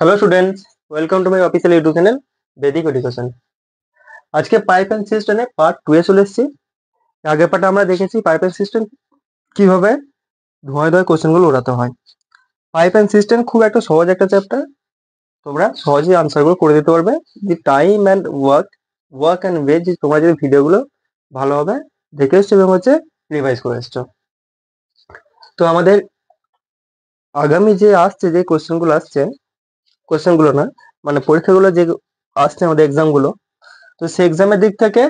Hello students, welcome to my official YouTube channel Vedic education. আজকে pipe and সিস্টেমে part 2 এ চলে এসেছি। আগের পার্টে আমরা দেখেছি পাইপ অ্যান্ড সিস্টেম কিভাবে ধোঁয়ায় ধোঁয়ায় কোশ্চেনগুলো ওড়াতে হয়। পাইপ অ্যান্ড সিস্টেম খুব একটা সহজ একটা চ্যাপ্টার, তোমরা সহজেই আনসারগুলো করে দিতে পারবে। The time and work and wages, তোমরা যদি ভিডিওগুলো ভালোভাবে দেখে এসছো এবং রিভাইজ করে এসছো। তো আমাদের আগামী যে আসছে যে কোশ্চেনগুলো আসছে, কোশ্চেনগুলো না মানে পরীক্ষাগুলো যে আসছে আমাদের এক্সামগুলো, তো সেই এক্সামের দিক থেকে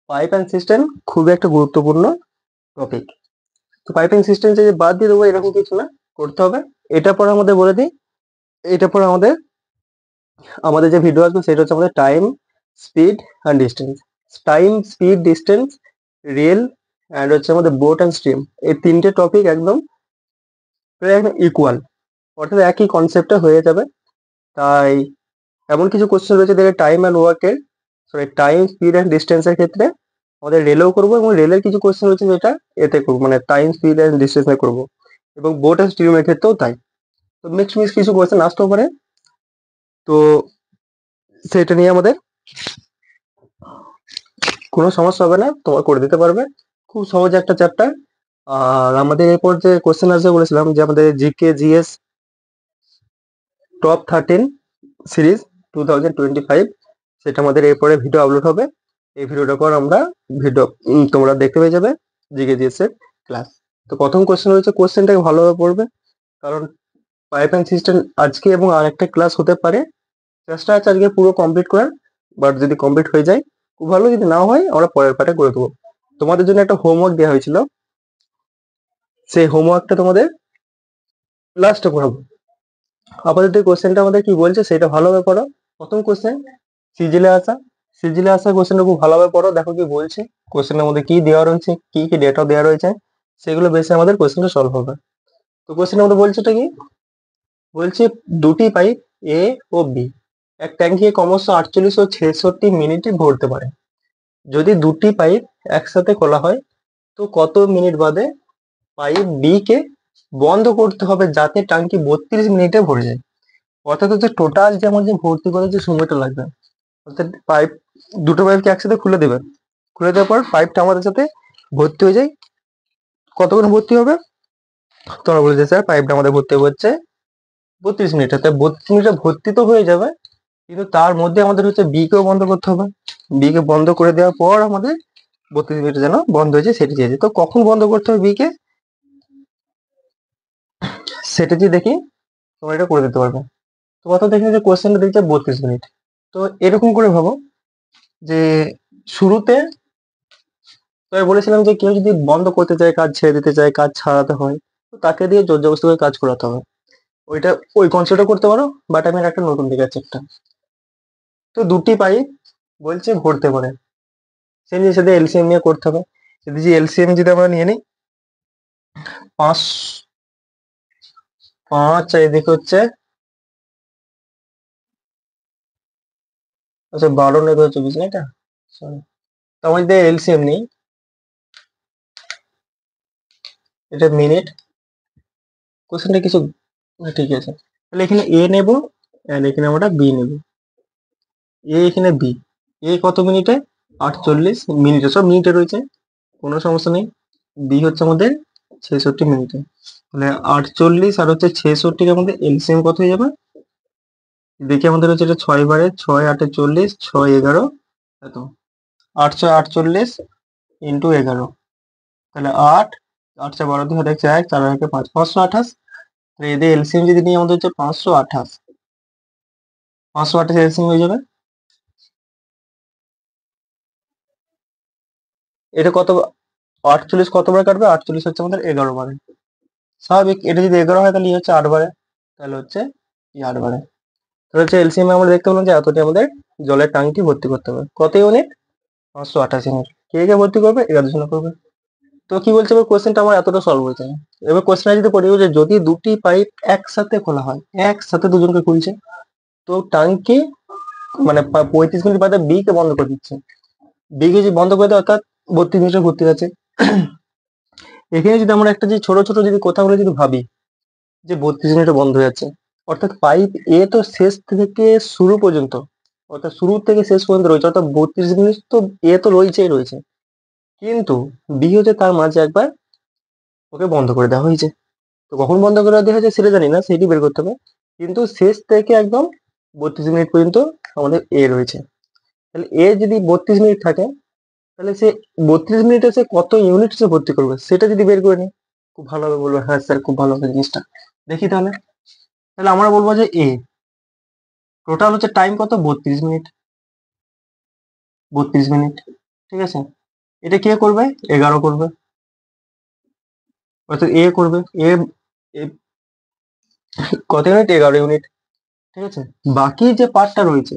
পাইপ অ্যান্ড সিস্টেম খুবই একটা গুরুত্বপূর্ণ টপিক। তো পাইপিং সিস্টেম যে বাদ দিয়ে দেবো এরকম কিছু না, করতে হবে। এটা পরে আমাদের বলে দিই, এটা পরে আমাদের আমাদের যে ভিডিও আসবে সেটা হচ্ছে আমাদের time, speed and distance. Time, speed, distance, rail and হচ্ছে আমাদের বোট অ্যান্ড স্ট্রিম। এই তিনটে টপিক একদম প্রায় একদম ইকুয়াল, অর্থাৎ একই কনসেপ্টে হয়ে যাবে। তাই এমন কিছু কোশ্চেন রয়েছে দেখে টাইম অ্যান্ড ওয়ার্কের, সরি টাইম, স্পিড অ্যান্ড ডিস্টেন্সের ক্ষেত্রে আমাদের রেলেও করবো, এবং রেলের কিছু কোশ্চেন রয়েছে যেটা এতে করবো, মানে টাইম, স্পিড অ্যান্ড ডিস্টেন্সে করবো, এবং বোট অ্যান্ড স্ট্রিমের ক্ষেত্রেও তাই। তো মিক্স কিছু কোশ্চেন আসতেও পারে, তো সেটা নিয়ে আমাদের কোনো সমস্যা হবে না, তোমার করে দিতে পারবে। খুব সহজ একটা চ্যাপ্টার। আর আমাদের এরপর যে কোশ্চেন আসবে বলেছিলাম যে আমাদের জিকে জিএস টপ 13 সিরিজ 2025, সেটা আমাদের এরপরে ভিডিও আপলোড হবে। এই ভিডিওটার পর আমরা ভিডিও তোমরা দেখতে পেয়ে যাবে জিকে জিএস এর ক্লাস। তো প্রথম কোশ্চেন রয়েছে, কোশ্চেনটাকে ভালোভাবে পড়বে, কারণ পাইপ অ্যান্ড সিস্টেম আজকে এবং আরেকটা ক্লাস হতে পারে। চেষ্টা আছে আজকে পুরো কমপ্লিট করার, বাট যদি কমপ্লিট হয়ে যায় খুব ভালো, যদি না হয় আমরা পরের পার্টে করে দেবো। তোমাদের জন্য একটা হোমওয়ার্ক দেওয়া হয়েছিল, সেই হোমওয়ার্কটা তোমাদের লাস্টে করাবো। আপাতত কোশ্চেনটা আমাদের কি বলছে সেটা ভালোভাবে পড়ো। প্রথম কোশ্চেন সিজিলে আসা কোশ্চেনটা খুব ভালোভাবে পড়ো, দেখো কি বলছে, কোশ্চেনের মধ্যে কি দেওয়া রয়েছে, কি কি ডেটা দেওয়া রয়েছে, সেগুলো বেসে আমাদের কোশ্চেনটা সলভ হবে। তো কোশ্চেনের মধ্যে বলছেটা কি বলছে, দুটি পাইপ এ ও বি এক ট্যাঙ্কিকে ক্রমশ 48 ও 66 মিনিটে ভরতে পারে। যদি দুটি পাইপ একসাথে খোলা হয় তো কত মিনিট বাদে পাইপ বি কে বন্ধ করতে হবে যাতে ট্যাঙ্কি 32 মিনিটে ভরে যায়। অর্থাৎ হচ্ছে টোটাল যে আমাদের ভর্তি করার যে সময়টা লাগবে, অর্থাৎ পাইপ, দুটো পাইপকে একসাথে খুলে দেবেন, খুলে দেওয়ার পর পাইপটা আমাদের সাথে ভর্তি হয়ে যায়, কতক্ষণ ভর্তি হবে, তোমরা বলে যে স্যার পাইপটা আমাদের ভর্তি হচ্ছে 32 মিনিটে। তাই 32 মিনিটে ভর্তি তো হয়ে যাবে, কিন্তু তার মধ্যে আমাদের হচ্ছে বি কেও বন্ধ করতে হবে। বি কে বন্ধ করে দেওয়ার পর আমাদের 32 মিনিটে যেন বন্ধ হয়েছে সেটি চেয়েছে। তো কখন বন্ধ করতে হবে বি কে, সেটা যদি দেখি তোমরা এটা করে দিতে পারবে। তো কথা দেখি যে কোশ্চেনটা দিচ্ছে 32 মিনিট। তো এরকম করে ভাবো যে শুরুতে তো আমি বলেছিলাম যে কেউ যদি বন্ধ করতে চায়, কাজ ছেড়ে দিতে চায়, কাজ ছাড়াতে হয়, তো তাকে দিয়ে জোর জবরদস্তি করে কাজ করাতে হবে। ওইটা ওই কনসেপ্টটা করতে পারো, বাট আমি একটা নতুন দেখাচ্ছি একটা। তো দুটি পাইপ বলছে ভরতে পারে, সেই জিনিস সাথে এলসিএম নিয়ে করতে হবে। যদি যে এলসিএম যদি আমরা নিয়ে নিই, 5 5 আর এদিকে হচ্ছে, আচ্ছা 12 নেবে 24 না এটা, সরি। তো আমরা যদি এলসিএম নিই, এটা মিনিট, কোশ্চেনটা কিছু ঠিক আছে। তাহলে এখানে এ নেব, এন্ড এখানে আমরা বি নেব। এখানে বি, কত মিনিটে, 48 মিনিটে, সব মিনিটে রয়েছে, কোনো সমস্যা নেই। বি হচ্ছে আমাদের 66 মিনিটে। তাহলে 48 আর হচ্ছে 66 আমাদের এলসিএম কত হয়ে যাবে, দেখি আমাদের হচ্ছে এটা 6 বারে 6 8 40, 6 11 এত, 848 ইন্টু 11, তাহলে 8 8 12 2 1 4 4 1 5 528। তাহলে এদের এলসিএম যদি নিই আমাদের হচ্ছে 528, 528 এলসিএম হয়ে যাবে। এটা কত, 48 কতবার কাটবে, 48 হচ্ছে আমাদের 11 বারে। স্বাভাবিক, এটা যদি 11 হয় তাহলে হচ্ছে 8 বারে, তাহলে হচ্ছে 8 বারে। তাহলে হচ্ছে এলসিএম আমরা দেখতে পেলাম যে এতটি আমাদের জলের ট্যাঙ্কি ভর্তি করতে হবে। কত ইউনিট, 528 ইউনিট। কে কে ভর্তি করবে, 11 জন করবে। তো কি বলছে এবার কোশ্চেনটা আমার এতটা সলভ হয়েছে। এবার কোশ্চেন যদি পড়ি যে যদি দুটি পাইপ একসাথে খোলা হয়, একসাথে দুজনকে খুলছে, তো ট্যাঙ্কি মানে 35 মিনিট বাদে বি কে বন্ধ করে দিচ্ছে। বি কে যদি বন্ধ করে দেয় অর্থাৎ 32 মিনিটে ভর্তি আছে। এখানে যদি আমরা একটা যে ছোট ছোট যদি কথাগুলো যদি ভাবি যে 32 মিনিটে বন্ধ হয়ে যাচ্ছে, অর্থাৎ পাইপ এ তো শেষ থেকে শুরু পর্যন্ত, অর্থাৎ শুরু থেকে শেষ পর্যন্ত রয়েছে, অর্থাৎ 32 মিনিট তো এ তো রয়েছেই রয়েছে, কিন্তু বি হচ্ছে তার মাঝে একবার ওকে বন্ধ করে দেওয়া হয়েছে। তো কখন বন্ধ করে দেওয়া হয়েছে সেটা জানি না, সেটি বের করতে হবে। কিন্তু শেষ থেকে একদম 32 মিনিট পর্যন্ত আমাদের এ রয়েছে। তাহলে এ যদি 32 মিনিট থাকে, তাহলে সে 32 মিনিটে সে কত ইউনিট সে ভর্তি করবে সেটা যদি বের করে নিই, খুব ভালো হবে। বলবো হ্যাঁ স্যার, খুব ভালো হবে জিনিসটা। দেখি তাহলে, তাহলে আমরা বলবো যে এ টোটাল হচ্ছে টাইম কত, 32 মিনিট। 32 মিনিট, ঠিক আছে। এটা কে করবে, 11 করবে, অর্থাৎ এ করবে। এ এ কত ইউনিট, 11 ইউনিট, ঠিক আছে। বাকি যে পার্টটা রয়েছে,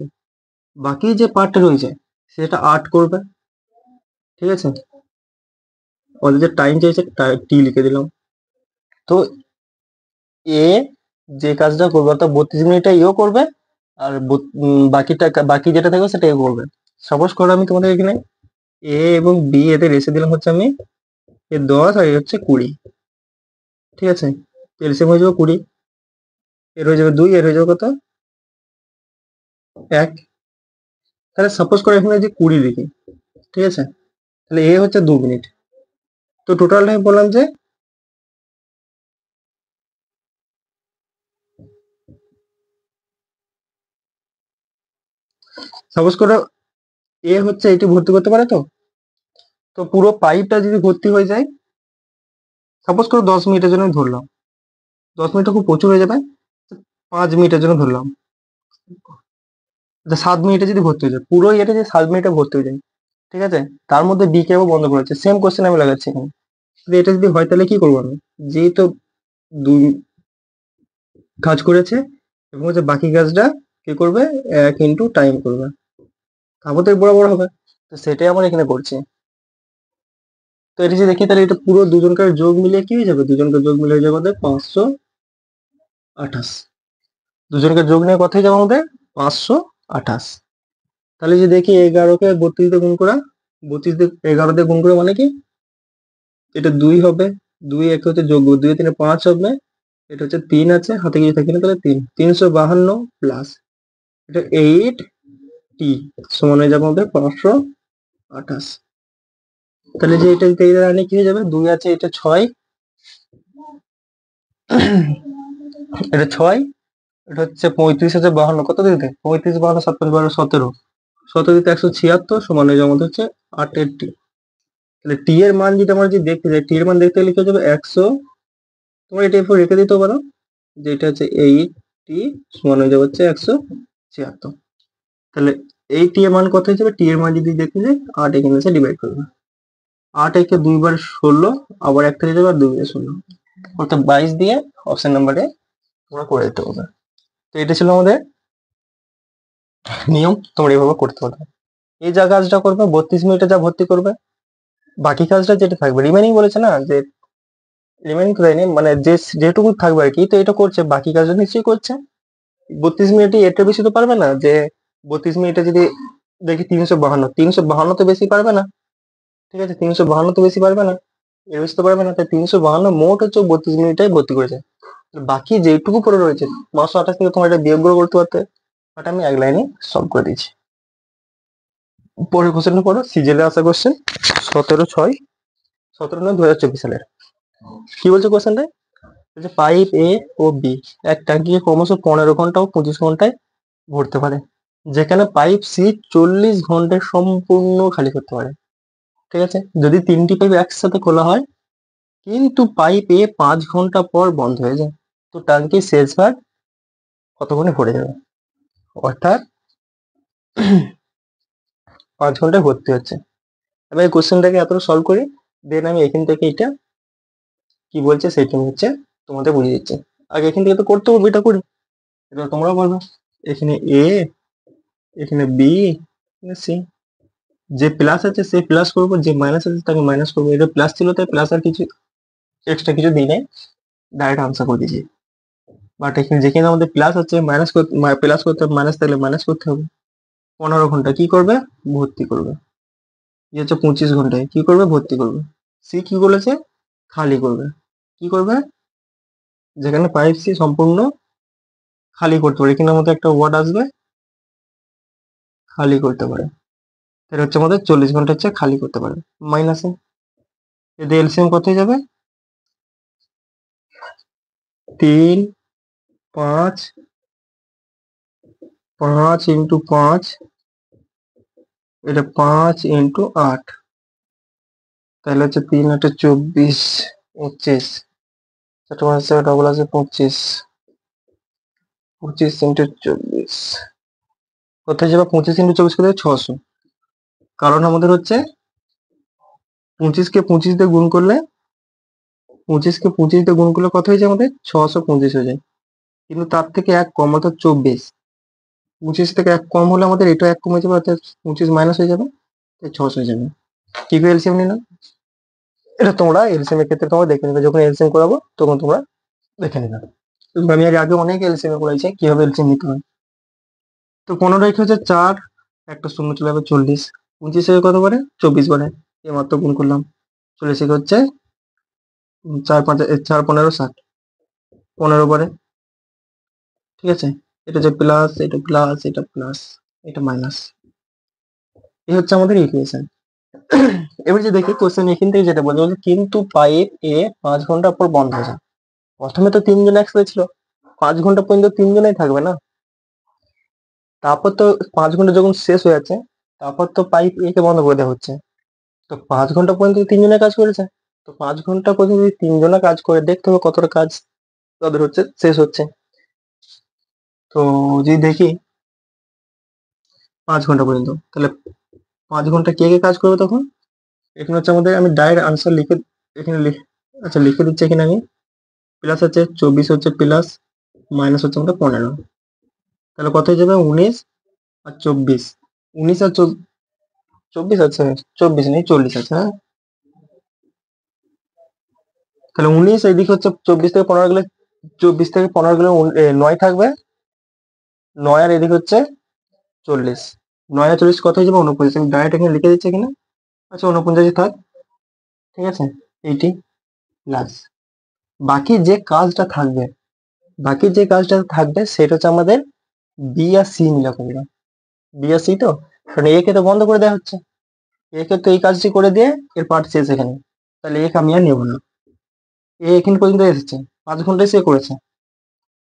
বাকি যে পার্টটা রয়েছে সেটা 8 করবে, ঠিক আছে। ওদের যে টাইম চাইছে টি লিখে দিলাম। তো এ যে কাজটা করবে, অর্থাৎ 32 মিনিটটা এও করবে, আর বাকিটা, বাকি যেটা থাকবে সেটা এ করবে। সাপোজ করো আমি তোমাদের এখানে এ এবং বি এদের রেসে দিলাম হচ্ছে আমি এ 10 আর এ হচ্ছে 20, ঠিক আছে। এলসিএম হয়ে যাবে 20, এর হয়ে যাবে 2, এর হয়ে যাবে কত, 1। তাহলে সাপোজ করে এখানে যে 20 লিখি, ঠিক আছে। তাহলে এ হচ্ছে 2 মিনিট। তো টোটাল টাইম বললাম যে, সাপোজ করো এ হচ্ছে এটি ভর্তি করতে পারে। তো তো পুরো পাইপটা যদি ভর্তি হয়ে যায়, সাপোজ করো 10 মিনিটের জন্য ধরলাম, 10 মিনিটটা খুব প্রচুর হয়ে যাবে, 5 মিনিটের জন্য ধরলাম, 7 মিনিটে যদি ভর্তি হয়ে যায়, পুরো এটা যে 7 মিনিটে ভর্তি হয়ে যায়, ঠিক আছে। তার মধ্যে বি কে বন্ধ করেছে, সেম কোশ্চেন আমি লাগাচ্ছি এখানে। যদি এটা যদি হয় তাহলে কি করবো আমি, যেহেতু দুই কাজ করেছে এবং হচ্ছে বাকি কাজটা কি করবে, 1 ইন্টু টাইম করবে, তারপর তো বরাবর হবে। তো সেটাই আমরা এখানে করছি। তো এটা যদি দেখি তাহলে এটা পুরো দুজনকার যোগ মিলিয়ে কি হয়ে যাবে, দুজনকার যোগ মিলিয়ে হয়ে যাবে আমাদের 528। দুজনকার যোগ নিয়ে কত হয়ে যাবে আমাদের, 528। তাহলে যে দেখি 11কে 32 দিয়ে গুণ করা, 32 দিয়ে 11 দিয়ে গুণ করা মানে কি, এটা 2 হবে, 2 একে হচ্ছে যোগ, 2 3 5 হবে, এটা হচ্ছে 3 আছে হাতে কিছু থাকে না, তাহলে 3 352 প্লাস এটা 8 টি সমান হয়ে যাবে আমাদের 528। তাহলে যে এটা যদি এটা আনে কি হয়ে যাবে, 2 আছে, এটা 6, এটা 6, এটা হচ্ছে 35 আছে 52, কত দিতে 35 52 7 5 12 17, 17 দিতে 176 সমান হয়ে যাবে আমাদের হচ্ছে 8 টি। তাহলে টি এর মান যেটা আমরা যদি দেখতে যাই, টি এর মান দেখতে গেলে কি হয়ে যাবে 100, তোমরা এটা এরপর রেখে দিতে পারো, যে এটা হচ্ছে 8 টি সমান হয়ে যাবে হচ্ছে 176। তাহলে এই টি এর মান কত হয়ে যাবে, টি এর মান যদি দেখতে যাই 8 এখানে এসে ডিভাইড করবে, 8 একে 2 বার 16, আবার 1 থেকে যাবে আর 2 বার 16, অর্থাৎ 22 দিয়ে অপশন নাম্বারে তোমরা করে দিতে হবে। তো এটা ছিল আমাদের নিয়ম, তোমরা এইভাবে করতে পারবে। এই যা কাজটা করবে 32 মিনিটে যা ভর্তি করবে, বাকি কাজটা যেটা থাকবে রিমেনিং বলেছে না, যে রিমেনিং তো দেয়নি, মানে যে যেটুকু থাকবে আর কি, তো এটা করছে, বাকি কাজটা নিশ্চয়ই করছে। 32 মিনিটে এর বেশি তো পারবে না, যে 32 মিনিটে যদি দেখি 352, 352 তো বেশি পারবে না, ঠিক আছে। 352 তো বেশি পারবে না, এর বেশি তো পারবে না, তাই 352 মোট হচ্ছে 32 মিনিটাই ভর্তি করেছে। বাকি যেটুকু পড়ে রয়েছে 528 থেকে তোমার এটা বিয়োগ করতে পারতে, বাট আমি এক লাইনে সলভ করে দিয়েছি। পরের কোশ্চেনটা পড়ো, সিজিএলে আসা কোশ্চেন 17/6, 17/9/2024 সালের। কি বলছে কোশ্চেনটা, বলছে পাইপ এ ও বি এক ট্যাঙ্কিকে ক্রমশ 15 ঘন্টা ও 25 ঘন্টায় ভরতে পারে, যেখানে পাইপ সি 40 ঘন্টায় সম্পূর্ণ খালি করতে পারে, ঠিক আছে। যদি তিনটি পাইপ একসাথে খোলা হয় কিন্তু পাইপ এ 5 ঘন্টা পর বন্ধ হয়ে যায়, তো ট্যাঙ্কির শেষ ভাগ কতক্ষণে ভরে যাবে, অর্থাৎ 5 ঘন্টায় ভর্তি হচ্ছে। আমি এই কোশ্চেনটাকে এত সলভ করি, দেন আমি এখান থেকে এটা কি বলছে সেটা হচ্ছে তোমাদের বুঝিয়ে দিচ্ছি। আগে এখান থেকে তো করতে হবে, এটা করি, এটা তোমরাও পারবে। এখানে এ, এখানে বি, এখানে সি, যে প্লাস আছে সে প্লাস করবো, যে মাইনাস আছে তাকে মাইনাস করবো। এটা প্লাস ছিল তাই প্লাস, আর কিছু এক্সট্রা কিছু দিই নাই, ডাইরেক্ট আনসার করে দিয়েছি। বাট এখানে যেখানে আমাদের প্লাস আছে মাইনাস করতে, প্লাস করতে হবে, মাইনাস থাকলে মাইনাস করতে হবে। 15 ঘন্টা কি করবে, ভর্তি করবে। কি হচ্ছে 25 ঘন্টায় কি করবে, ভর্তি করবে। সি কি বলেছে, খালি করবে। কি করবে, যেখানে পাইপ সি সম্পূর্ণ খালি করতে পারে, এখানের মধ্যে একটা ওয়ার্ড আসবে, খালি করতে পারে। এটা হচ্ছে আমাদের 40 ঘন্টা হচ্ছে খালি করতে পারে। মাইনাসে যদি এলসিএম কত হয়ে যাবে, 3, 5, 5 × 5, এটা 5 × 8, তাহলে হচ্ছে 3 × 8 = 24, 25, চারটে পাঁচ ডবল আছে 25, 25 × 24 কোথায় যাবে, 25 × 24 করে 600। কারণ আমাদের হচ্ছে 25কে 25 দিয়ে গুণ করলে, 25কে 25 দিয়ে গুণ করলে কত হয়ে যায় আমাদের, 625 হয়ে যায়। কিন্তু তার থেকে এক কম অর্থাৎ 24, 25 থেকে এক কম হলে আমাদের এটা এক কমে যাবে, অর্থাৎ 25 মাইনাস হয়ে যাবে, 600 হয়ে যাবে। কি করে এলসিএম নিলাম, এটা তোমরা এলসিএম এর ক্ষেত্রে তোমরা দেখে নেবে, যখন এলসিএম করাবো তখন তোমরা দেখে নেবে। আমি এর আগে অনেক এলসিএম করেছি কিভাবে এলসিএম নিতে হয়। তো 15 রেখে হচ্ছে 4, একটা শূন্য চলে যাবে 40, 25 থেকে কত বারে, 24 বারে, এই মাত্র গুণ করলাম। 40 থেকে হচ্ছে 4 5 4 15 60, 15 বারে, ঠিক আছে। এটা হচ্ছে প্লাস, এটা প্লাস, এটা প্লাস, এটা মাইনাস, এই হচ্ছে আমাদের ইকুয়েশন। এবার যে দেখি কোশ্চেন এখান থেকে যেটা বলছে, কিন্তু পাইপ এ 5 ঘন্টা পর বন্ধ হয়ে যায়। প্রথমে তো 3 জন একসাথে ছিল, 5 ঘন্টা পর্যন্ত 3 জনেই থাকবে না। তারপর তো 5 ঘন্টা যখন শেষ হয়ে যাচ্ছে, তারপর তো পাইপ এ কে বন্ধ করে দেওয়া হচ্ছে। তো 5 ঘন্টা পর্যন্ত 3 জনে কাজ করেছে, তো 5 ঘন্টা পর্যন্ত যদি 3 জনে কাজ করে, দেখতে হবে কতটা কাজ তাদের হচ্ছে শেষ হচ্ছে। তো যদি দেখি 5 ঘন্টা পর্যন্ত, তাহলে 5 ঘন্টা কে কে কাজ করবে তখন, এখানে হচ্ছে আমাদের, আমি ডাইরেক্ট আনসার লিখে এখানে আচ্ছা লিখে দিচ্ছি এখানে আমি। প্লাস আছে 24 হচ্ছে প্লাস, মাইনাস হচ্ছে আমাদের 15, তাহলে কত হয়ে যাবে, 19 আর 24, 19 আর 24 আছে, 24 নেই 40 আছে, হ্যাঁ। তাহলে 19, এইদিকে হচ্ছে 24 থেকে 15 গেলে, 24 থেকে 15 গেলে 9 থাকবে, 9 আর এদিকে হচ্ছে 40, 9 আর 40 কত হয়ে যাবে, 49। আমি ডাইরেক্ট এখানে লিখে দিচ্ছি এখানে। আচ্ছা 49 থাক, ঠিক আছে। 80 প্লাস বাকি যে কাজটা থাকবে, বাকি যে কাজটা থাকবে সেটা হচ্ছে আমাদের বি আর সি মিলা করবে। বি আর সি তো, কারণ এ কে তো বন্ধ করে দেওয়া হচ্ছে, এ কে তো এই কাজটি করে দিয়ে এর পার্ট শেষ এখানে, তাহলে এ কে আমি আর নেবো না। এ এখানে পর্যন্ত এসেছে, 5 ঘন্টায় সে করেছে,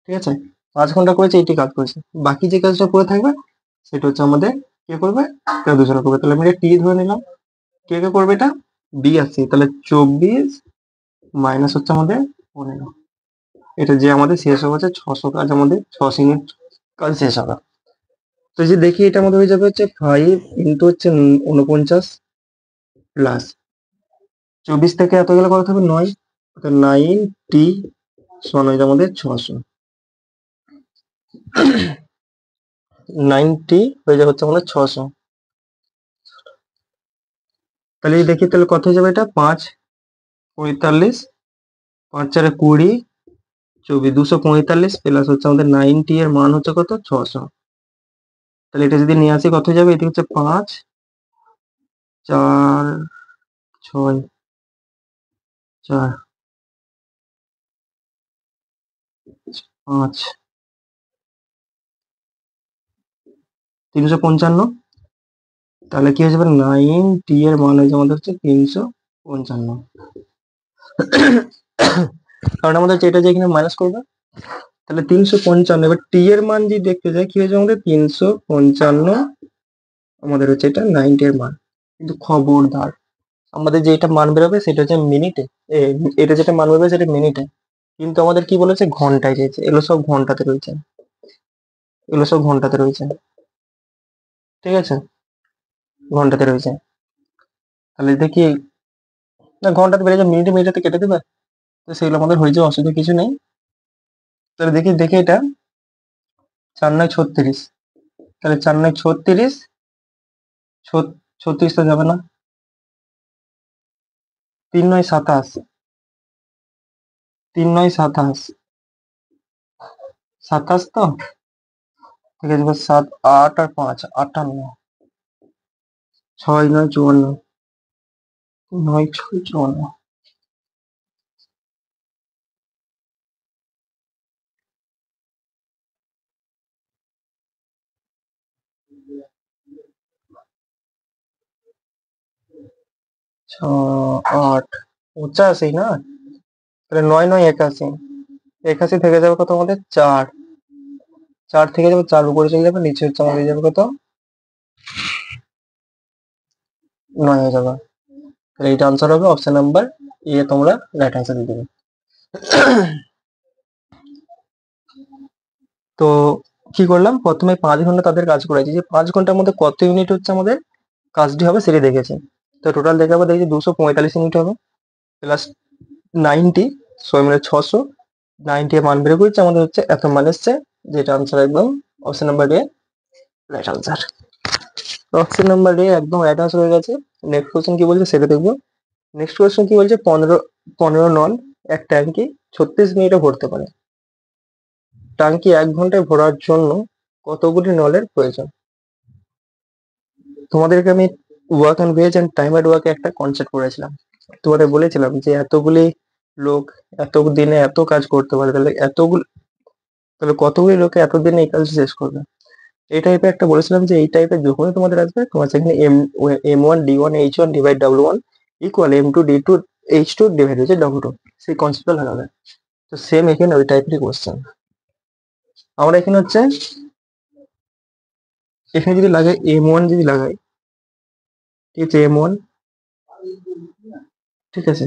ঠিক আছে। 5 ঘন্টা করেছে, এইটি কাজ করেছে, বাকি যে কাজটা করে থাকবে সেটা হচ্ছে আমাদের কে করবে, কেউ দুজনে করবে। তাহলে আমি এটা টি ধরে নিলাম, কে কে করবে এটা, বি আর সি। তাহলে 24 মাইনাস হচ্ছে আমাদের 15, এটা যে আমাদের শেষ হবে হচ্ছে 600 কাজ, আমাদের 600 ইউনিট কাজ শেষ হবে। তো যে দেখি এটা আমাদের হয়ে যাবে হচ্ছে 5 ইন্টু হচ্ছে 49 প্লাস 24 থেকে এত গেলে কত হবে, 9, 9 টি সমান হয়ে যাবে আমাদের 600, 9টি হয়ে যাবে হচ্ছে আমাদের 600। তাহলে এই দেখি তাহলে কত হয়ে যাবে, এটা 5 45, 5 4 20, 24 245 প্লাস হচ্ছে আমাদের 9টি এর মান হচ্ছে কত, 600। তাহলে এটা যদি নিয়ে আসি কত হয়ে যাবে, এটি হচ্ছে 5 4 6 4 5 355। তাহলে কি হয়ে যাবে, 9টি এর মান হয়ে যাবে আমাদের হচ্ছে 355, কারণ আমাদের যেটা যে এখানে মাইনাস করবে, তাহলে 355। এবার টি এর মান যদি দেখতে যাই কি হয়েছে আমাদের 355, আমাদের হচ্ছে এটা 9টি এর মান। কিন্তু খবরদার, আমাদের যেটা মান বেরোবে সেটা হচ্ছে মিনিটে, এটা যেটা মান বেরোবে সেটা মিনিটে, কিন্তু আমাদের কি বলেছে, ঘন্টায় চেয়েছে, এগুলো সব ঘন্টাতে রয়েছে, এগুলো সব ঘন্টাতে রয়েছে, ঠিক আছে, ঘন্টাতে রয়েছে। তাহলে দেখি, না ঘন্টাতে বেড়ে যাবে, মিনিটে মিনিটে কেটে দেবে, তো সেগুলো আমাদের হয়ে যাওয়া অসুবিধা কিছু নেই। তাহলে দেখি দেখি এটা 4 9 36, তাহলে 4 9 36, 36 তো যাবে না, 3 9 27, 3 9 27, 27 তো, ঠিক আছে। এবার 7 8 আর 5 58, 6 9 54, 9 6 54, 8 85 না, তাহলে 9 9 81, 81 থেকে যাবে কত আমাদের 4, 4 থেকে যাবে 4 উপরে চলে যাবে, নিচে হচ্ছে আমাদের যাবে কত 9 হয়ে যাবে। তাহলে এইটা আনসার হবে অপশন নাম্বার এ, তোমরা রাইট আনসার দিয়ে দেবে। তো কি করলাম, প্রথমে 5 ঘন্টা তাদের কাজ করাইছি, যে 5 ঘন্টার মধ্যে কত ইউনিট হচ্ছে আমাদের কাজটি হবে সেটি দেখেছি। তো টোটাল দেখাবো, দেখছি 245 ইউনিট হবে প্লাস 90, সবাই মিলে 600, 90 এর মান বের করেছে আমাদের হচ্ছে এত মান এসছে, যেটা আনসার একদম option number A right answer. Option number A একদম রাইট আনসার হয়ে গেছে। নেক্সট কোশ্চেন কি বলছে সেটা দেখবো। নেক্সট কোশ্চেন কি বলছে, 15 নল এক ট্যাঙ্কি 36 মিনিটে ভরতে পারে। ট্যাঙ্কি 1 ঘন্টায় ভরার জন্য কতগুলি নলের প্রয়োজন? তোমাদেরকে আমি work and wage and time at ওয়ার্কে একটা কনসেপ্ট পড়েছিলাম, তোমাদের বলেছিলাম যে এতগুলি লোক এত দিনে এত কাজ করতে পারে, তাহলে কতগুলি লোকে এতদিনে এই কাজ শেষ করবে। এই টাইপের একটা বলেছিলাম যে এই টাইপের যখনই তোমাদের আসবে, তোমার সেখানে M1 D1 H1 divide W1 equal M2 D2 H2 divide হচ্ছে W2, সেই কনসেপ্টটা লাগাবে। তো সেম এখানে ওই টাইপেরই কোশ্চেন। আমরা এখানে হচ্ছে, এখানে যদি লাগাই M1, যদি লাগাই, ঠিক আছে M1, ঠিক আছে,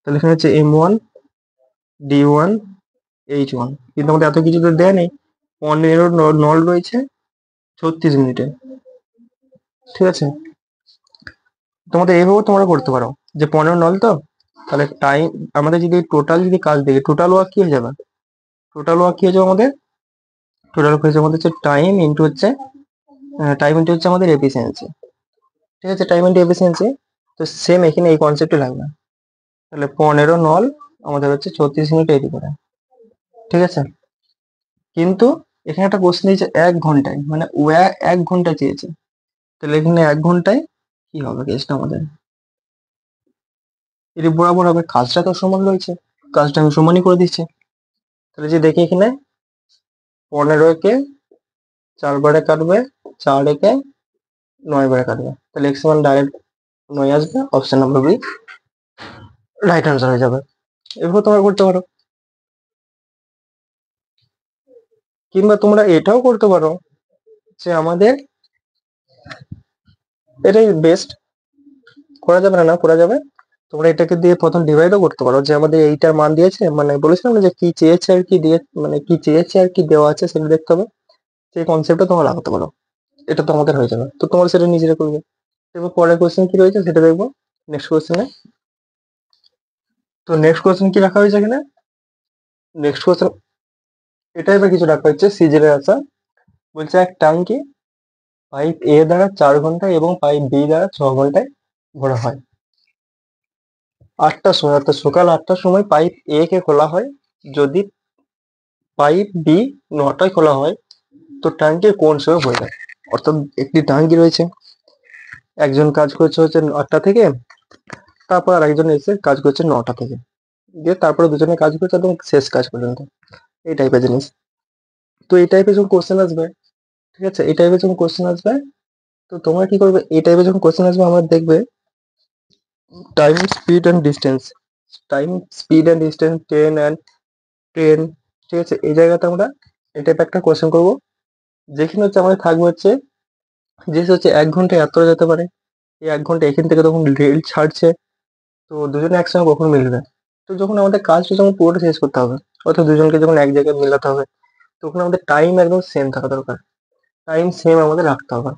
তাহলে এখানে হচ্ছে M1 D1 H1, কিন্তু আমাদের এত কিছু তো দেয়া নেই। 15 নল রয়েছে 36 মিনিটে, ঠিক আছে। তোমাদের এইভাবেও তোমরা করতে পারো, যে 15 নল তো, তাহলে টাইম আমাদের যদি টোটাল যদি কাজ দেখি, টোটাল ওয়ার্ক কি হয়ে যাবে, টোটাল ওয়ার্ক কি হয়ে যাবে আমাদের, টোটাল ওয়ার্ক হয়ে যাবে আমাদের হচ্ছে টাইম ইন্টু হচ্ছে আমাদের এফিসিয়েন্সি, ঠিক আছে, টাইম ইন্টু এফিসিয়েন্সি। তো সেম এখানে এই কনসেপ্টে লাগবে। তাহলে 15 নল আমাদের হচ্ছে 36 মিনিট তৈরি করে, ঠিক আছে। কিন্তু এখানে একটা কোশ্চেন দিয়েছে 1 ঘন্টায়, মানে ও 1 ঘন্টা চেয়েছে, তাহলে এখানে 1 ঘন্টায় কি হবে কেসটা আমাদের, এটি বরাবর হবে, কাজটা তো সমান রয়েছে, কাজটা আমি সমানই করে দিচ্ছি। তাহলে যে দেখি এখানে 15 কে 4 বারে কাটবে, 4 একে 9 বারে কাটবে, তাহলে এক্স মান ডাইরেক্ট 9 আসবে, option number B right answer হয়ে যাবে। এভাবে তোমরা করতে পারো, কিংবা তোমরা এটাও করতে পারো যে আমাদের এটাই বেস্ট, করা যাবে না, করা যাবে। তোমরা এটাকে দিয়ে প্রথম ডিভাইডও করতে পারো, যে আমাদের এইটার মান দিয়েছে, মানে বলেছিলাম না যে কি চেয়েছে আর কি দিয়ে, মানে কি চেয়েছে আর কি দেওয়া আছে সেটা দেখতে হবে, সেই কনসেপ্টটা তোমরা লাগাতে পারো, এটা তো আমাদের হয়ে যাবে। তো তোমরা সেটা নিজেরা করবে। এবার পরের কোশ্চেন কি রয়েছে সেটা দেখবো নেক্সট কোশ্চেনে। তো নেক্সট কোশ্চেন কি রাখা হয়েছে এখানে, নেক্সট কোশ্চেন এটা এবার কিছু রাখা হচ্ছে সিজিএল এর আনসার। বলছে এক ট্যাঙ্কি পাইপ এ দ্বারা 4 ঘন্টায় এবং পাইপ বি দ্বারা 6 ঘন্টায় ভরা হয়। 8টার সময়, অর্থাৎ সকাল 8টার সময় পাইপ এ কে খোলা হয়, যদি পাইপ বি 9টায় খোলা হয়, তো ট্যাঙ্কি কোন সময় ভরে যায়। অর্থাৎ একটি ট্যাঙ্কি রয়েছে, একজন কাজ করছে হচ্ছে 8টা থেকে, তারপর আর একজন এসে কাজ করছে 9টা থেকে, দিয়ে তারপরে দুজনে কাজ করছে একদম শেষ কাজ পর্যন্ত, এই টাইপের জিনিস। তো এই টাইপের যখন কোশ্চেন আসবে, ঠিক আছে, এই টাইপের যখন কোশ্চেন আসবে, তো তোমরা কি করবে, এই টাইপের যখন কোশ্চেন আসবে আমরা দেখবে time speed and distance, train, ঠিক আছে, এই জায়গাতে আমরা এই টাইপের একটা কোশ্চেন করবো, যেখানে হচ্ছে আমাদের থাকবে হচ্ছে, যে হচ্ছে 1 ঘন্টায় এত যেতে পারে, এই 1 ঘন্টা এখান থেকে তখন রেল ছাড়ছে, তো দুজনে একসঙ্গে কখন মিলবে, তো যখন আমাদের কাজটা যখন পুরোটা শেষ করতে হবে, অর্থাৎ দুজনকে যখন এক জায়গায় মেলাতে হবে, তখন আমাদের টাইম একদম সেম থাকা দরকার, টাইম সেম আমাদের রাখতে হবে।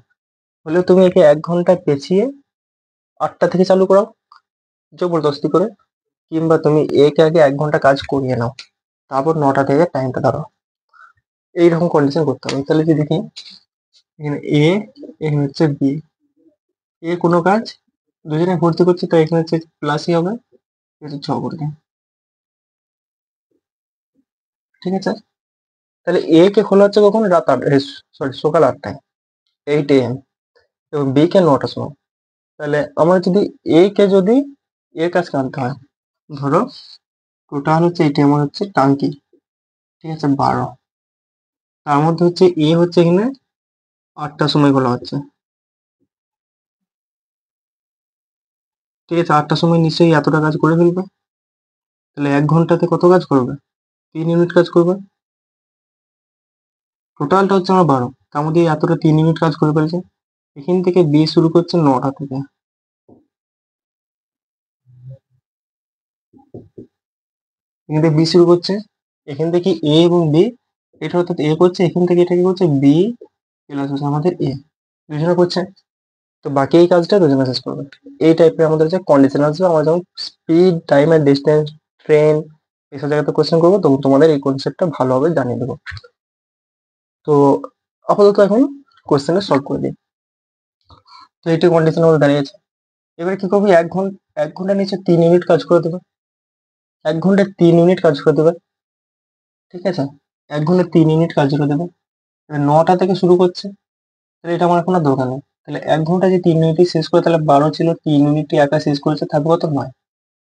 হলে তুমি একে 1 ঘন্টা পেছিয়ে 8টা থেকে চালু করাও জবরদস্তি করে, কিংবা তুমি একে আগে 1 ঘন্টা কাজ করিয়ে নাও, তারপর 9টা থেকে টাইমটা ধরো, এইরকম কন্ডিশন করতে হবে। তাহলে কি দেখি, এখানে এ, এখানে হচ্ছে বি, এ কোনো কাজ দুজনে ভর্তি করছে, তো এখানে হচ্ছে প্লাসই হবে, এটা 6 করবে, ঠিক আছে। তাহলে এ কে খোলা হচ্ছে কখন, রাত 8, সরি সকাল 8টায়, 8 AM, এবং বি কে 9টার সময়। তাহলে আমরা যদি এ কে যদি এর কাজ আনতে হয়, ধরো টোটাল হচ্ছে এটা আমার হচ্ছে টাঙ্কি, ঠিক আছে 12, তার মধ্যে হচ্ছে এ হচ্ছে এখানে 8টার সময় খোলা হচ্ছে, ঠিক আছে। 8টার সময় নিশ্চয়ই এতটা কাজ করে ফেলবে, তাহলে 1 ঘন্টাতে কত কাজ করবে? 3 ইউনিট কাজ করবে। টোটালটা হচ্ছে আমার 12, তার মধ্যে এতটা 3 ইউনিট কাজ করে ফেলছে। এখান থেকে বি শুরু করছে 9টা থেকে, এখান থেকে বি শুরু করছে, এখান থেকে এ এবং বি, এটা অর্থাৎ এ করছে, এখান থেকে এটা কি করছে বি প্লাস হচ্ছে আমাদের এ, দুজনে করছে। তো বাকি এই কাজটা দুজনে শেষ করবে। এই টাইপের আমাদের যে কন্ডিশন আসবে, আমরা যখন স্পিড, টাইম আর ডিস্টেন্স, ট্রেন এইসব জায়গাতে কোশ্চেন করবো, তখন তোমাদের এই কনসেপ্টটা ভালোভাবে জানিয়ে দেবো। তো আপাতত এখন কোশ্চেনটা সলভ করে দিই। তো এইটি কন্ডিশন আমাদের দাঁড়িয়েছে। এবারে কি করবো, 1 ঘন্টা নিচে 3 ইউনিট কাজ করে দেবে, 1 ঘন্টায় 3 ইউনিট কাজ করে দেবে, ঠিক আছে। 1 ঘন্টায় 3 ইউনিট কাজ করে দেবে। এবার 9টা থেকে শুরু করছে, তাহলে এটা আমার এখন আর দরকার নেই। তাহলে 1 ঘন্টা যে 3 ইউনিট শেষ করে, তাহলে 12 ছিল, 3 ইউনিটটি একা শেষ করেছে, থাকবে কত? 9।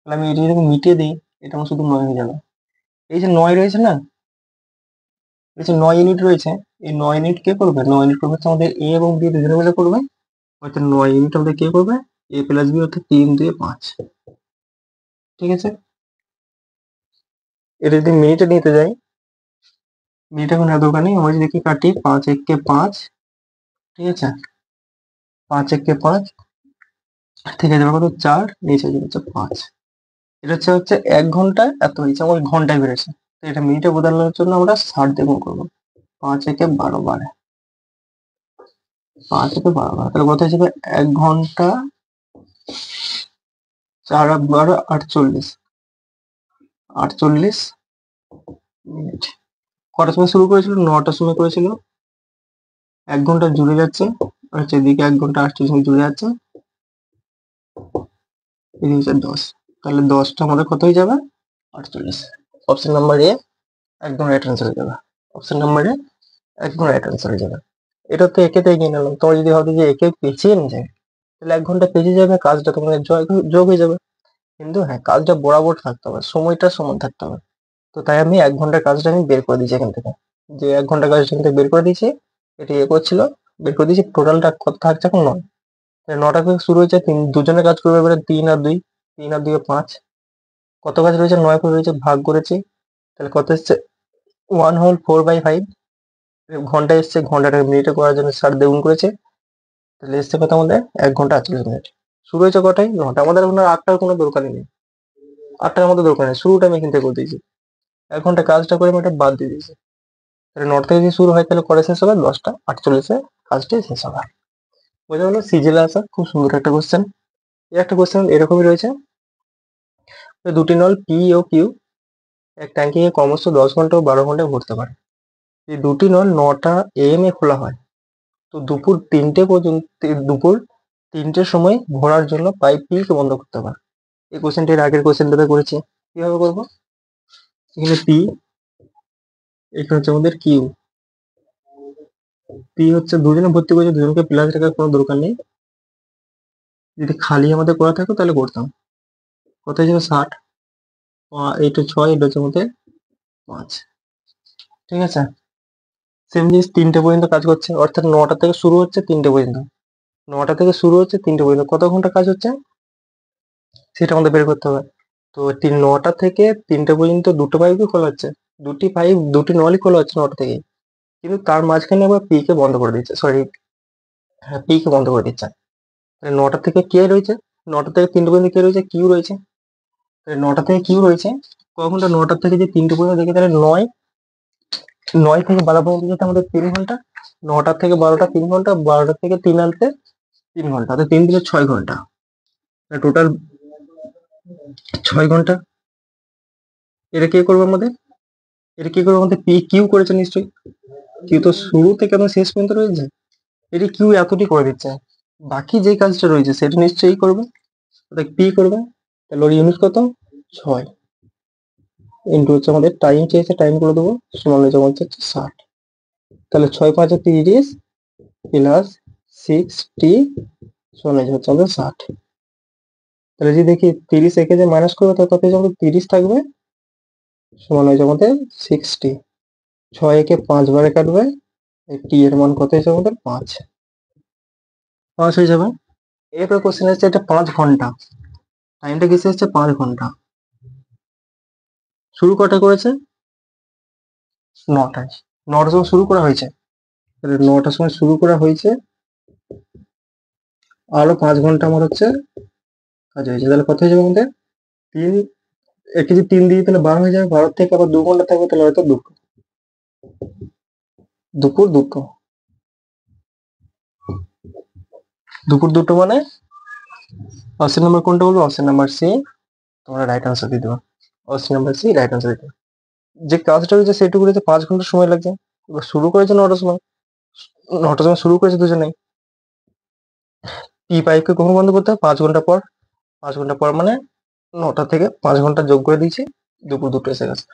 তাহলে আমি এটি যদি মিটিয়ে দিই, এটা আমার শুধু 9 হয়ে যাবে। এই যে 9 রয়েছে না, এই যে 9 ইউনিট রয়েছে, এই 9 ইউনিট কে করবে? 9 ইউনিট করবে হচ্ছে আমাদের এ এবং বি দুজনে মিলে করবে। অর্থাৎ 9 ইউনিট আমাদের কে করবে? এ প্লাস বি, অর্থাৎ 3 2 5, ঠিক আছে। এটা যদি মিনিটে নিতে যাই, মিনিট এখন এত দরকার নেই, আমরা যদি কি কাটি 5 1 5, ঠিক আছে, 5 1 5 থেকে যাবে কত? 4, নিচে যাবে হচ্ছে 5। এটা হচ্ছে 1 ঘন্টা এত হয়েছে, আমার ঘন্টায় বেড়েছে। তো এটা মিনিটে বদলানোর জন্য আমরা 60 দিয়ে গুণ করবো। 5 1 12 12, 5 1 12 12, তাহলে কত হিসেবে? 1 ঘন্টা 4 আর 12 48, 48 মিনিট। কটার সময় শুরু করেছিল? 9টার সময় করেছিল। 1 ঘন্টা জুড়ে যাচ্ছে, হচ্ছে এদিকে 1 ঘন্টা 48 মিনিট জুড়ে যাচ্ছে, এদিকে হচ্ছে 10। তাহলে 10টা আমাদের কত হয়ে যাবে? 48। অপশন নাম্বার এ একদম রাইট অ্যান্সার হয়ে যাবে। অপশন নাম্বার এ একদম রাইট অ্যান্সার হয়ে যাবে। এটা তো একেতে এগিয়ে নিলাম। তোমরা যদি ভাবো যে একে পিছিয়ে নিয়ে যায়, তাহলে 1 ঘন্টা পেছিয়ে যাবে, কাজটা তোমাদের যোগ হয়ে যাবে। কিন্তু হ্যাঁ, কাজটা বরাবর থাকতে হবে, সময়টা সমান থাকতে হবে। তো তাই আমি 1 ঘন্টার কাজটা আমি বের করে দিয়েছি এখান থেকে, যে 1 ঘন্টার কাজটা এখান থেকে বের করে দিয়েছি। এটি এ করছিল, বের করে দিয়েছি। টোটালটা কত থাকছে এখন? 9। তাহলে 9টা থেকে শুরু হয়েছে, দুজনে কাজ করবে, এবারে 3 আর 2, 3 আর 2 5। কত কাজ রয়েছে? 9 করে রয়েছে, ভাগ করেছি। তাহলে কত এসছে? 1/4/5। ঘন্টায় এসছে, ঘন্টাটাকে মিনিটে করার জন্য 60 দিয়ে গুণ করেছে। তাহলে এসছে কত আমাদের? 1 ঘন্টা 48 মিনিট। শুরু হয়েছে কটায়? 9টা। আমাদের এখন আর 8টার কোনো দরকারই নেই, 8টার মধ্যে দরকার নেই, শুরুটা আমি এখান থেকে করে দিয়েছি। 1 ঘন্টা কাজটা করে আমি এটা বাদ দিয়ে দিয়েছি। তাহলে 9টা থেকে যদি শুরু হয়, তাহলে কটা শেষ হবে? 10টা 48-এ কাজটি শেষ হবে। বোঝা গেল? CGL answer. খুব সুন্দর একটা কোশ্চেন। এই একটা কোশ্চেন এরকমই রয়েছে, দুটি নল পি ও কিউ এক ট্যাঙ্কিকে ক্রমশ 10 ঘন্টা ও 12 ঘন্টায় ভরতে পারে। এই দুটি নল 9টা AM এ খোলা হয়, তো দুপুর 3টে পর্যন্ত, দুপুর 3টের সময় ভরার জন্য পাইপ পি কে বন্ধ করতে পারে। এই কোশ্চেনটি এর আগের কোশ্চেনটাতে করেছি। কিভাবে করবো? এখানে পি, এখানে হচ্ছে আমাদের কিউ। পি হচ্ছে দুজনে ভর্তি করেছে, দুজনকে প্লাস রাখার কোনো দরকার নেই। যদি খালি আমাদের করা থাকতো তাহলে করতাম। কত হিসেবে? 60, এইটা 6, এটা হচ্ছে আমাদের 5, ঠিক আছে। সেম জিনিস 3টে পর্যন্ত কাজ করছে, অর্থাৎ 9টা থেকে শুরু হচ্ছে 3টে পর্যন্ত। 9টা থেকে শুরু হচ্ছে 3টে পর্যন্ত, কত ঘন্টা কাজ হচ্ছে সেটা আমাদের বের করতে হবে। তো 9টা থেকে 3টে পর্যন্ত দুটো পাইপই খোলা হচ্ছে, দুটি পাইপ, দুটি নলই খোলা হচ্ছে 9টা থেকে। কিন্তু তার মাঝখানে আবার পি কে বন্ধ করে দিচ্ছে, সরি, হ্যাঁ, পি কে বন্ধ করে দিচ্ছে। তাহলে 9টা থেকে কে রয়েছে? 9টা থেকে 3টে পর্যন্ত কে রয়েছে? কিউ রয়েছে। তাহলে 9টা থেকে কিউ রয়েছে, ক ঘন্টা? 9টা থেকে যে 3টে পর্যন্ত দেখি, তাহলে 9, 9 থেকে 12 পর্যন্ত যেতে আমাদের 3 ঘন্টা। 9টা থেকে 12টা 3 ঘন্টা, 12টা থেকে 3 আনতে 3 ঘন্টা, অর্থাৎ 3 দিনে 6 ঘন্টা, টোটাল 6 ঘন্টা। এটা কে করবে আমাদের? এটা কি করবে আমাদের? পি কিউ করেছে নিশ্চয়ই। কিউ তো শুরু থেকে একদম শেষ পর্যন্ত রয়েছে, এটি কিউ এতটি করে দিচ্ছে। বাকি যে কাজটা রয়েছে সেটা নিশ্চয়ই করবে, অর্থাৎ পি করবে। তাহলে ওর ইউনিট কত? 6 ইন্টু হচ্ছে আমাদের টাইম চেয়েছে, টাইম করে দেবো, সমান হয়ে যাবে হচ্ছে 60। তাহলে 6 5 30 প্লাস 60 সমান হয়ে হচ্ছে আমাদের 60। তাহলে যদি দেখি 30 একে যে মাইনাস করবে, তাহলে কত হয়ে যাবে? 30 থাকবে, সমান হয়ে যাবে আমাদের 60। 6 একে 5 বারে কাটবে, টি এর মান কত হিসেবে আমাদের 5 হয়ে যাবে। এরপর কোশ্চেন হচ্ছে এটা 5 ঘন্টা, টাইমটা কিসে হচ্ছে 5 ঘন্টা। শুরু কটা করেছে? 9টায়। 9টার সময় শুরু করা হয়েছে, তাহলে 9টার সময় শুরু করা হয়েছে, আরো 5 ঘন্টা আমার হচ্ছে কাজ হয়েছে, তাহলে কত হয়ে যাবে আমাদের? 3, একে যদি 3 দিই তাহলে 12 হয়ে যাবে, 12 থেকে আবার 2 ঘন্টা থাকবে, তাহলে হয়তো দুপুর দুটো। দুপুর দুটো মানে অপশন নাম্বার কোনটা বলবো? অপশন নাম্বার সি তোমরা রাইট আনসার দিয়ে দেবো। Option number C right answer দিয়ে দেবো। যে কাজটা হয়েছে সেটুকু করতে 5 ঘন্টা সময় লাগছে। এবার শুরু করেছে 9টার সময়, 9টার সময় শুরু করেছে দুজনেই। পি পাইপকে কখন বন্ধ করতে হবে? 5 ঘন্টা পর। 5 ঘন্টা পর মানে 9টা থেকে 5 ঘন্টা যোগ করে দিয়েছি, দুপুর দুটো এসে গেছে।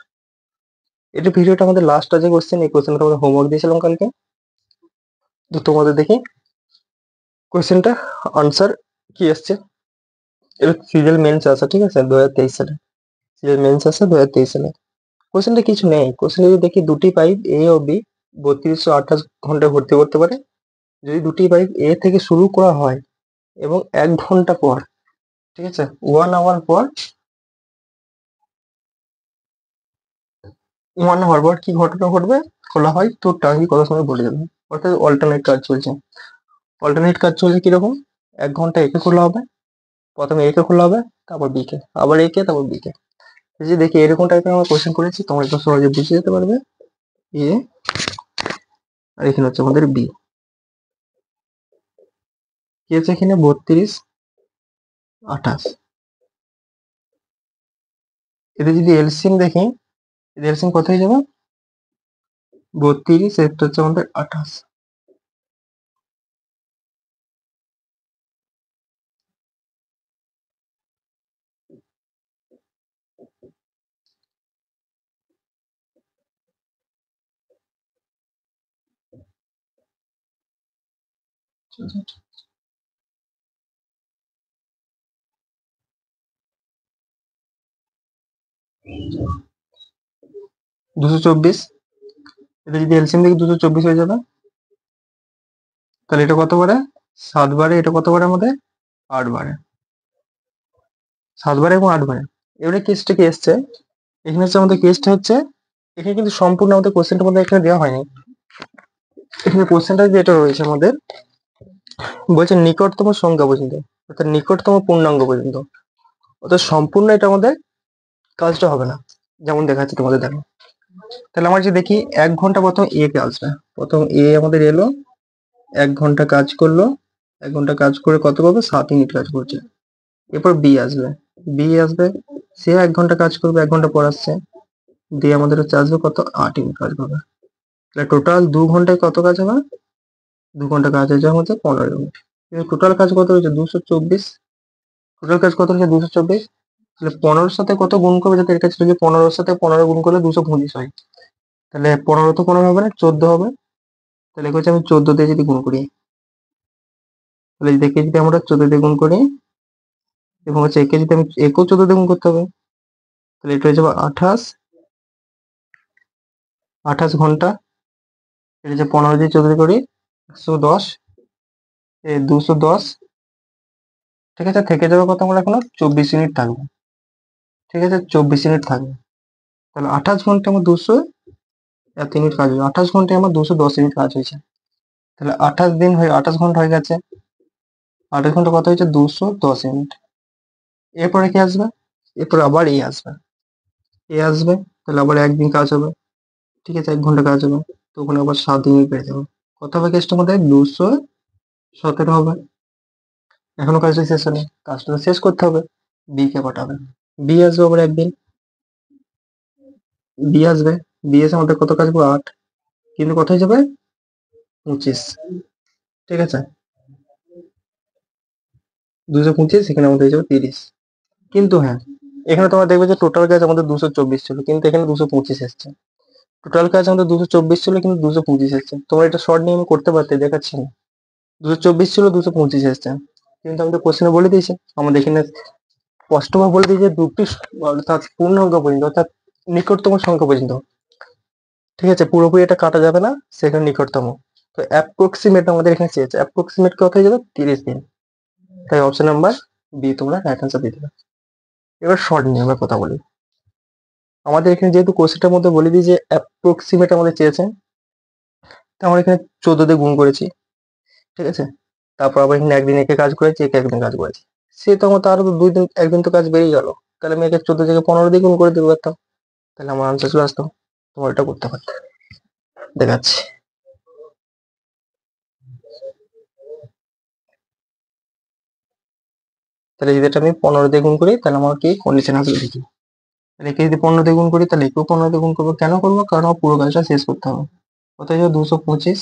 এটা ভিডিওটা আমাদের লাস্ট যে কোশ্চেন, এই কোশ্চেনটা আমরা হোমওয়ার্ক দিয়েছিলাম কালকে। তো তোমাদের দেখি কোশ্চেনটা আনসার কি এসছে। এটা সিরিয়াল মেন্স আছে, ঠিক আছে, 2023 সালে সিরিয়াল মেন্স আছে 2023 সালে। কোশ্চেনটা কিছু নেই, কোশ্চেনটা যদি দেখি দুটি পাইপ এ ও বি 3228 ঘন্টা ভর্তি করতে পারে যদি দুটি পাইপ এ থেকে শুরু করা হয় এবং 1 ঘন্টা পর, ঠিক আছে, 1 আওয়ার পর, 1 আওয়ার পর কি ঘটনা ঘটবে খোলা হয়, তো টাঙ্কি কত সময় ভরে যাবে। অর্থাৎ অল্টারনেট কাজ চলছে। অল্টারনেট কাজ চলছে কিরকম? 1 ঘন্টা একে খোলা হবে, প্রথমে একে খোলা হবে, তারপর বি কে, আবার একে, তারপর বি কে। এই যে দেখি এরকম টাইপের আমরা কোশ্চেন করেছি, তোমরা একটু সহজে বুঝে যেতে পারবে। এ আর এখানে হচ্ছে আমাদের বি। কি আছে এখানে? 32 28। এদের যদি এলসিএম দেখি, এদের এলসিএম কত হয়ে যাবে? 32, এটা হচ্ছে আমাদের 28। দুশো চব্বিশ, এটা যদি এলসিএম দেখি 224 হয়ে যাবে। তাহলে এটা কত বারে? 7 বারে। এটা কত বারে আমাদের? 8 বারে। 7 বারে এবং 8 বারে। এবারে কেসটা কি এসছে, এখানে হচ্ছে আমাদের কেসটা হচ্ছে, এখানে কিন্তু সম্পূর্ণ আমাদের কোশ্চেনটা মধ্যে এখানে দেওয়া হয়নি। এখানে কোশ্চেনটা যেটা রয়েছে আমাদের, বলছে নিকটতম সংখ্যা পর্যন্ত, অর্থাৎ নিকটতম পূর্ণাঙ্গ পর্যন্ত, অর্থাৎ সম্পূর্ণ এটা আমাদের কাজটা হবে না। যেমন দেখাচ্ছি তোমাদের, দেখো। তাহলে আমরা যে দেখি 1 ঘন্টা প্রথম এ কে আসবে, প্রথম এ আমাদের এলো, 1 ঘন্টা কাজ করলো, 1 ঘন্টা কাজ করে কত পাবে? 7 ইউনিট কাজ করছে। এরপর বি আসবে, বি আসবে, সে 1 ঘন্টা কাজ করবে, 1 ঘন্টা পর আসছে, দিয়ে আমাদের হচ্ছে আসবে কত? 8 ইউনিট কাজ করবে। তাহলে টোটাল 2 ঘন্টায় কত কাজ হবে? 2 ঘন্টা কাজ হয়েছে আমাদের 15 ইউনিট। কিন্তু টোটাল কাজ কত হয়েছে? 224। টোটাল কাজ কত হয়েছে? 224। তাহলে 15-র সাথে কত গুণ করবে, যাতে এর কাছে যদি 15-র সাথে 15 গুণ করলে 225 হয়। তাহলে 15 তো 15 হবে না, 14 হবে। তাহলে হচ্ছে আমি 14 দিয়ে যদি গুণ করি, তাহলে দেখে যদি আমরা 14 দিয়ে গুণ করি, এবং হচ্ছে একে যদি আমি একেও 14 দিয়ে গুণ করতে হবে, তাহলে এটা হয়ে যাবে 28। 28 ঘন্টা। এটা হচ্ছে 15 দিয়ে 14 করি, 110, 210। ঠিক আছে, থেকে যাবে কত? আমরা এখনো 24 ইউনিট থাকবে। ঠিক আছে, 24 ইউনিট থাকবে। তাহলে 28 ঘন্টা আমার 200 এত ইউনিট কাজ হয়েছে। 28 ঘন্টায় আমার 210 ইউনিট কাজ হয়েছে। তাহলে 28 দিন হয়ে 28 ঘন্টা হয়ে গেছে। 28 ঘন্টা কত হয়েছে? 210 ইউনিট। এরপরে কি আসবে? এরপরে আবার এ আসবে, এ আসবে, তাহলে আবার একদিন কাজ হবে। ঠিক আছে, 1 ঘন্টা কাজ হবে, তো ওখানে আবার 7 ইউনিট পেয়ে যাবে। কত হবে কেসটা আমাদের? 217 হবে। এখনো কাজটা শেষ হয়নি, কাজটা তো শেষ করতে হবে। বি কে পাঠাবে, বি আসবে আবার একদিন, বি আসবে, বি এসে আমাদের কত কাজ করবো? 8, কিন্তু কত হয়ে যাবে? 25। ঠিক আছে, 225, সেখানে আমাদের হয়ে যাবে 30। কিন্তু হ্যাঁ, এখানে তোমরা দেখবে যে টোটাল কাজ আমাদের 224 ছিল, কিন্তু এখানে 225 এসছে। টোটাল কাজ আমাদের 224 ছিল, কিন্তু 225 এসছে। তোমরা এটা শর্ট নিয়ে আমি করতে পারতে, দেখাচ্ছি না। 224 ছিল, 225 এসছে, কিন্তু আমি তো কোশ্চেনে বলে দিয়েছি। আমাদের এখানে স্পষ্টভাবে বলে দিয়েছে দুটি, অর্থাৎ পূর্ণাঙ্গ পর্যন্ত, অর্থাৎ নিকটতম সংখ্যা পর্যন্ত। ঠিক আছে, পুরোপুরি এটা কাটা যাবে না, সেখানে নিকটতম। তো অ্যাপ্রক্সিমেট আমাদের এখানে চেয়েছে, অ্যাপ্রক্সিমেট কত হয়ে যাবে, 30 দিন। তাই অপশন নাম্বার বি তোমরা রাইট অ্যান্সার দিয়ে দেবে। এবার শর্ট নিয়ে আমরা কথা বলি। আমাদের এখানে যেহেতু কোশ্চেনটার মধ্যে বলে দিই যে অ্যাপ্রক্সিমেট আমাদের চেয়েছে, তো আমরা এখানে 14 দিয়ে গুণ করেছি, ঠিক আছে। তারপর আবার এখানে একদিন একে কাজ করেছি, একে একদিন কাজ করেছি, সে তো আমার তো আরো 2 দিন, একদিন তো কাজ বেরিয়ে গেল। তাহলে আমি একে 14 থেকে 15 দিয়ে গুণ করে দিতে পারতাম, তাহলে আমার আনসার চলে আসতো। তোমার এটা করতে পারতো। দেখাচ্ছি। তাহলে যদি এটা আমি 15 দিয়ে গুণ করি, তাহলে আমার কি কন্ডিশন আসবে দেখি। তাহলে একে যদি 15 দিয়ে গুণ করি, তাহলে একেও 15 দিয়ে গুণ করবো। কেন করবো? কারণ আমার পুরো কাজটা শেষ করতে হবে। কত হয়ে যাবে, 225।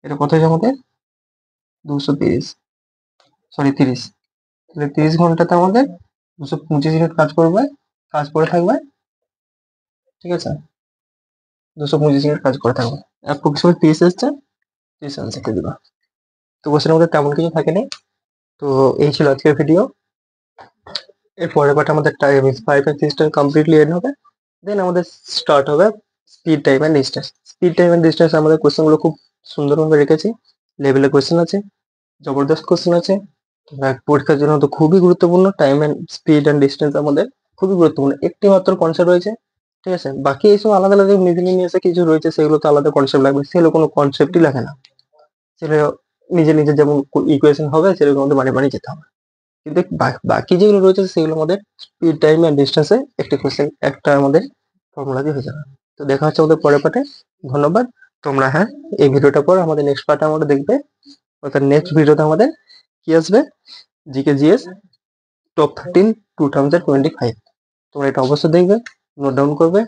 এটা কত হয়ে যাবে আমাদের, 230, সরি 30। তাহলে 30 ঘন্টাতে আমাদের 225 ইউনিট কাজ করবে, কাজ করে থাকবে, ঠিক আছে। 225 ইউনিট কাজ করে থাকবে, অ্যাপ্রক্সিমেট 30 এসছে, 30 আনসারটা দিবা। তো কোশ্চেনের মধ্যে তেমন কিছু থাকেনি। তো এই ছিল আজকের ভিডিও। এর পরের পার্ট আমাদের pipe and cistern completely end হবে। দেন আমাদের স্টার্ট হবে speed, time and distance. Speed, time and distance আমাদের কোশ্চেনগুলো খুব সুন্দরভাবে রেখেছি। লেভেলের কোশ্চেন আছে, জবরদস্ত কোশ্চেন আছে। পরীক্ষার জন্য তো খুবই গুরুত্বপূর্ণ। Time and speed and distance আমাদের খুবই গুরুত্বপূর্ণ। একটি মাত্র কনসেপ্ট রয়েছে, ঠিক আছে। বাকি এইসব আলাদা আলাদা মিসেলেনিয়াস কিছু রয়েছে, সেগুলো তো আলাদা কনসেপ্ট লাগবে, সেগুলো কোনো কনসেপ্টই লাগে না। সেগুলো নিজে নিজে যেমন ইকুয়েশন হবে, সেরকম আমাদের বানিয়ে বানিয়ে যেতে হবে। কিন্তু বাকি যেগুলো রয়েছে সেগুলো আমাদের স্পিড, টাইম এন্ড ডিস্টেন্সে একটি কোশ্চেন, একটা আমাদের ফর্মুলা দিয়ে হয়ে যাবে। তো দেখা হচ্ছে আমাদের পরের পার্টে। ধন্যবাদ। তোমরা, হ্যাঁ, এই ভিডিওটা পর আমাদের নেক্সট পার্টে আমরা দেখবে, অর্থাৎ নেক্সট ভিডিওতে আমাদের কি আসবে, জিকে জিএস টপ 13 2025। তোমরা এটা অবশ্যই দেখবে, নোট ডাউন করবে।